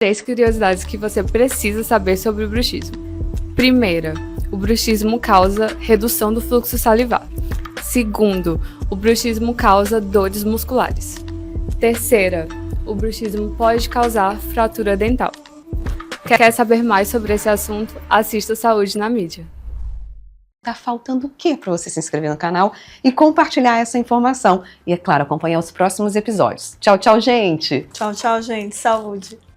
3 curiosidades que você precisa saber sobre o bruxismo. Primeira, o bruxismo causa redução do fluxo salivar. Segundo, o bruxismo causa dores musculares. Terceira, o bruxismo pode causar fratura dental. Quer saber mais sobre esse assunto? Assista Saúde na Mídia. Tá faltando o quê para você se inscrever no canal e compartilhar essa informação? E, é claro, acompanhar os próximos episódios. Tchau, tchau, gente! Tchau, tchau, gente. Saúde!